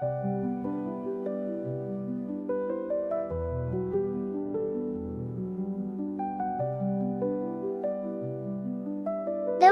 There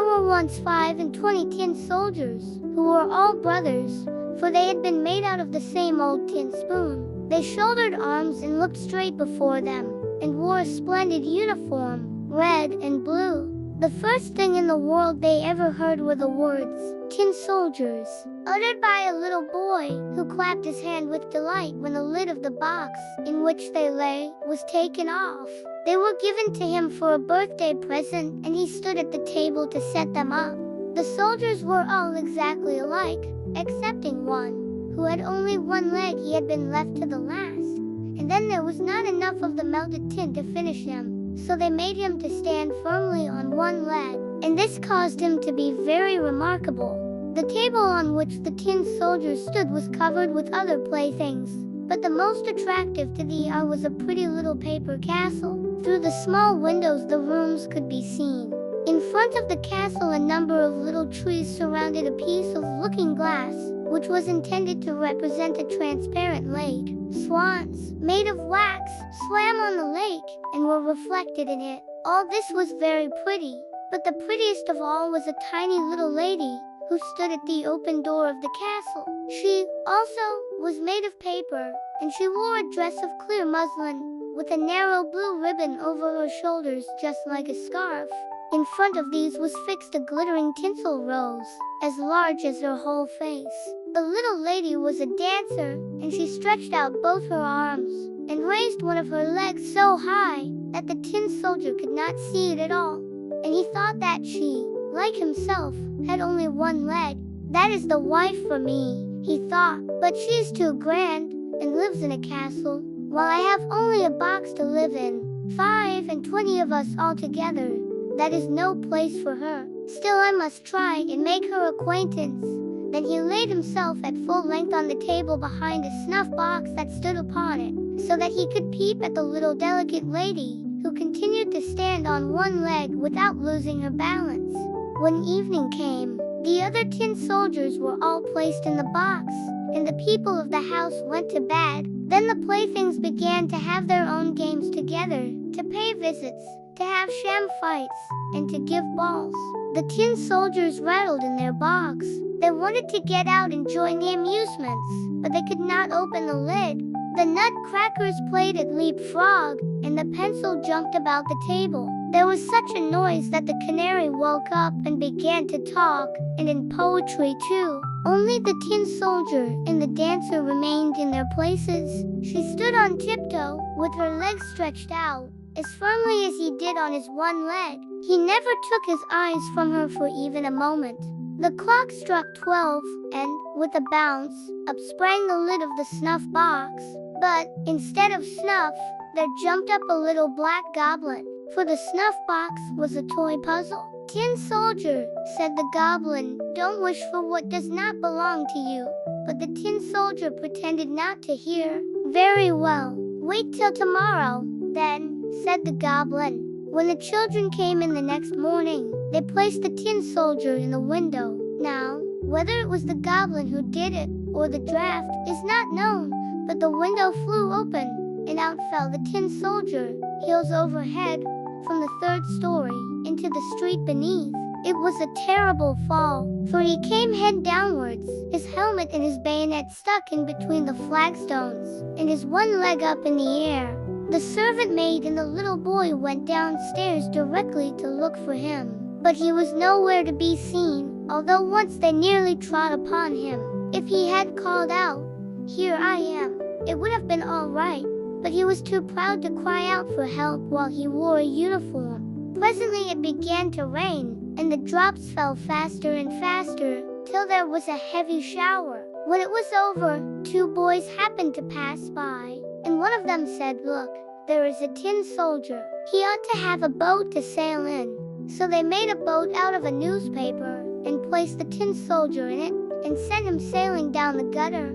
were once 25 tin soldiers, who were all brothers, for they had been made out of the same old tin spoon. They shouldered arms and looked straight before them, and wore a splendid uniform, red and blue. The first thing in the world they ever heard were the words, "Tin soldiers," uttered by a little boy, who clapped his hand with delight when the lid of the box, in which they lay, was taken off. They were given to him for a birthday present, and he stood at the table to set them up. The soldiers were all exactly alike, excepting one, who had only one leg. He had been left to the last, and then there was not enough of the melted tin to finish him. So they made him to stand firmly on one leg, and this caused him to be very remarkable. The table on which the tin soldier stood was covered with other playthings, but the most attractive to the eye was a pretty little paper castle. Through the small windows the rooms could be seen. In front of the castle a number of little trees surrounded a piece of looking glass, which was intended to represent a transparent lake. Swans, made of wax, swam on the lake, and were reflected in it. All this was very pretty, but the prettiest of all was a tiny little lady, who stood at the open door of the castle. She, also, was made of paper, and she wore a dress of clear muslin, with a narrow blue ribbon over her shoulders just like a scarf. In front of these was fixed a glittering tinsel rose, as large as her whole face. The little lady was a dancer, and she stretched out both her arms, and raised one of her legs so high, that the tin soldier could not see it at all. And he thought that she, like himself, had only one leg. "That is the wife for me," he thought, "but she is too grand, and lives in a castle, while I have only a box to live in. 25 of us all together. That is no place for her. Still I must try and make her acquaintance." Then he laid himself at full length on the table behind a snuff box that stood upon it, so that he could peep at the little delicate lady, who continued to stand on one leg without losing her balance. When evening came, the other tin soldiers were all placed in the box, and the people of the house went to bed. Then the playthings began to have their own games together, to pay visits, to have sham fights, and to give balls. The tin soldiers rattled in their box. They wanted to get out and join the amusements, but they could not open the lid. The nutcrackers played at leapfrog, and the pencil jumped about the table. There was such a noise that the canary woke up and began to talk, and in poetry too. Only the tin soldier and the dancer remained in their places. She stood on tiptoe, with her legs stretched out, as firmly as he did on his one leg. He never took his eyes from her for even a moment. The clock struck 12, and, with a bounce, up sprang the lid of the snuff box. But, instead of snuff, there jumped up a little black goblet, for the snuff box was a toy puzzle. "Tin soldier," said the goblin, "don't wish for what does not belong to you." But the tin soldier pretended not to hear. "Very well, wait till tomorrow, then," said the goblin. When the children came in the next morning, they placed the tin soldier in the window. Now, whether it was the goblin who did it, or the draft, is not known, but the window flew open, and out fell the tin soldier, heels over head, from the 3rd story, into the street beneath. It was a terrible fall, for he came head downwards, his helmet and his bayonet stuck in between the flagstones, and his one leg up in the air. The servant maid and the little boy went downstairs directly to look for him, but he was nowhere to be seen, although once they nearly trod upon him. If he had called out, "Here I am," it would have been all right, but he was too proud to cry out for help while he wore a uniform. Presently it began to rain, and the drops fell faster and faster, till there was a heavy shower. When it was over, 2 boys happened to pass by, and one of them said, "Look, there is a tin soldier. He ought to have a boat to sail in." So they made a boat out of a newspaper, and placed the tin soldier in it, and sent him sailing down the gutter,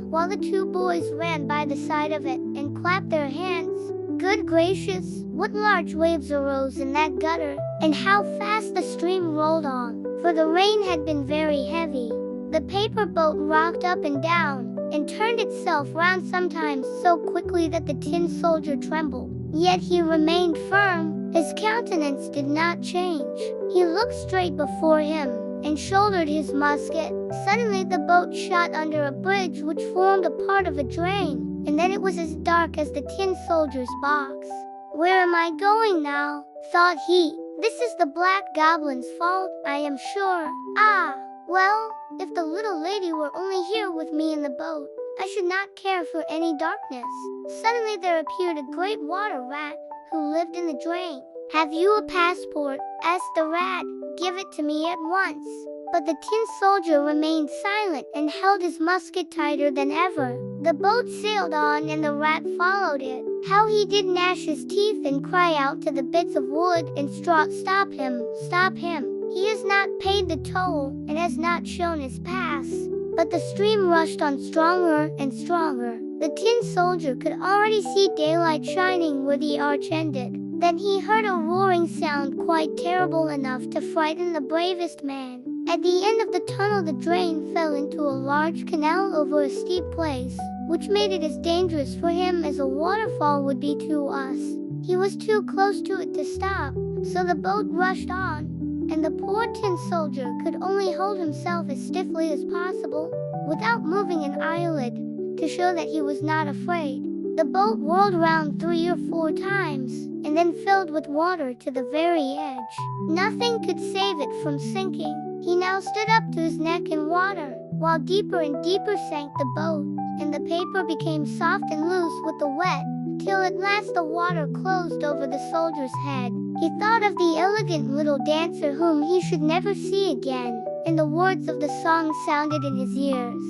while the 2 boys ran by the side of it, and clapped their hands. Good gracious, what large waves arose in that gutter, and how fast the stream rolled on, for the rain had been very heavy. The paper boat rocked up and down, and turned itself round sometimes so quickly that the tin soldier trembled. Yet he remained firm. His countenance did not change. He looked straight before him, and shouldered his musket. Suddenly the boat shot under a bridge which formed a part of a drain, and then it was as dark as the tin soldier's box. "Where am I going now?" thought he. "This is the Black Goblin's fault, I am sure. Ah, well, if the little lady were only here with me in the boat, I should not care for any darkness." Suddenly there appeared a great water rat, who lived in the drain. "Have you a passport?" asked the rat. "Give it to me at once." But the tin soldier remained silent and held his musket tighter than ever. The boat sailed on and the rat followed it. How he did gnash his teeth and cry out to the bits of wood and straw, "Stop him! Stop him! He has not paid the toll and has not shown his pass." But the stream rushed on stronger and stronger. The tin soldier could already see daylight shining where the arch ended. Then he heard a roaring sound quite terrible enough to frighten the bravest man. At the end of the tunnel the drain fell into a large canal over a steep place, which made it as dangerous for him as a waterfall would be to us. He was too close to it to stop, so the boat rushed on, and the poor tin soldier could only hold himself as stiffly as possible, without moving an eyelid, to show that he was not afraid. The boat whirled round 3 or 4 times, and then filled with water to the very edge. Nothing could save it from sinking. He now stood up to his neck in water, while deeper and deeper sank the boat, and the paper became soft and loose with the wet, till at last the water closed over the soldier's head. He thought of the elegant little dancer whom he should never see again, and the words of the song sounded in his ears.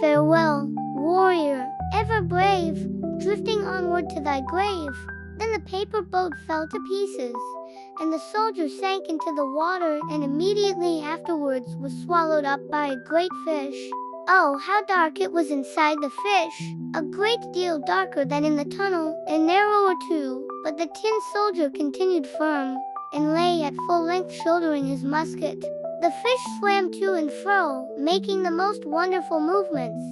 "Farewell, warrior, ever brave, drifting onward to thy grave." Then the paper boat fell to pieces, and the soldier sank into the water and immediately afterwards was swallowed up by a great fish. Oh, how dark it was inside the fish! A great deal darker than in the tunnel, and narrower too. But the tin soldier continued firm, and lay at full length shouldering his musket. The fish swam to and fro, making the most wonderful movements,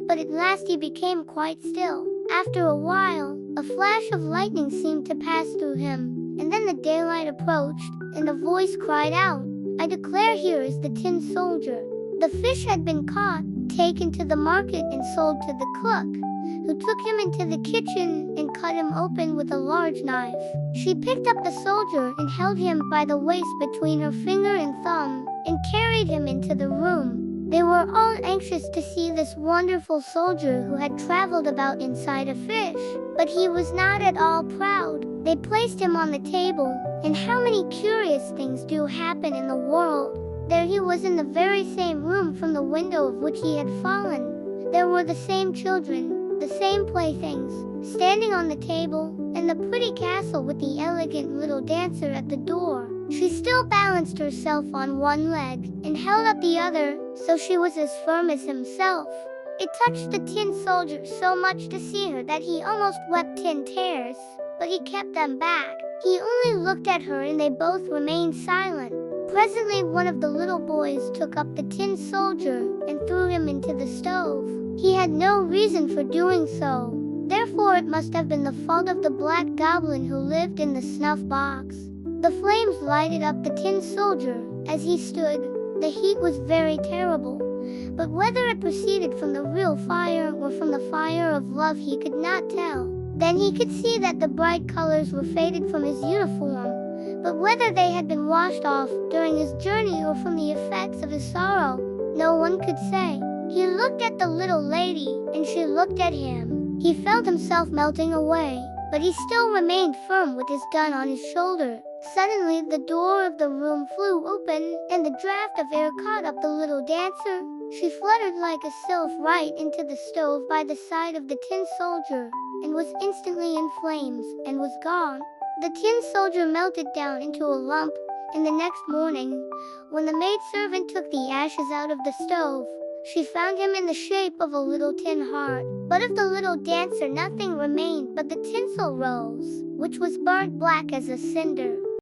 but at last he became quite still. After a while, a flash of lightning seemed to pass through him, and then the daylight approached, and a voice cried out, "I declare here is the tin soldier." The fish had been caught, taken to the market and sold to the cook, who took him into the kitchen and cut him open with a large knife. She picked up the soldier and held him by the waist between her finger and thumb, and carried him into the room. They were all anxious to see this wonderful soldier who had traveled about inside a fish, but he was not at all proud. They placed him on the table, and how many curious things do happen in the world. There he was in the very same room from the window of which he had fallen. There were the same children, the same playthings, standing on the table, and the pretty castle with the elegant little dancer at the door. She still balanced herself on one leg, and held up the other, so she was as firm as himself. It touched the tin soldier so much to see her that he almost wept tin tears, but he kept them back. He only looked at her and they both remained silent. Presently one of the little boys took up the tin soldier and threw him into the stove. He had no reason for doing so, therefore it must have been the fault of the black goblin who lived in the snuff box. The flames lighted up the tin soldier as he stood. The heat was very terrible, but whether it proceeded from the real fire or from the fire of love he could not tell. Then he could see that the bright colors were faded from his uniform, but whether they had been washed off during his journey or from the effects of his sorrow, no one could say. He looked at the little lady, and she looked at him. He felt himself melting away, but he still remained firm with his gun on his shoulder. Suddenly the door of the room flew open, and the draught of air caught up the little dancer. She fluttered like a sylph right into the stove by the side of the tin soldier, and was instantly in flames, and was gone. The tin soldier melted down into a lump, and the next morning, when the maidservant took the ashes out of the stove, she found him in the shape of a little tin heart. But of the little dancer nothing remained but the tinsel rose, which was burnt black as a cinder.